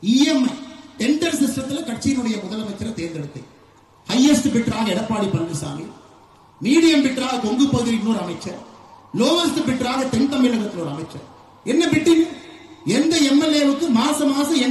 EMI tender சிஸ்டத்தில் கட்சியினுடைய முதலமைச்சரை தேர்ந்தெடுத்தேன். ஹையஸ்ட் பிட்டராக எடப்பாடி பழனிசாமி, மீடியம் பிட்டராக கொங்கு பகுதியில் இன்னொரு அமைச்சர், லோவஸ்ட் பிட்டராக தென் தமிழகத்தில் ஒரு அமைச்சர். என்ன பிட்டிங்? எந்த எம்எல்ஏவுக்கு மாசம் மாசம்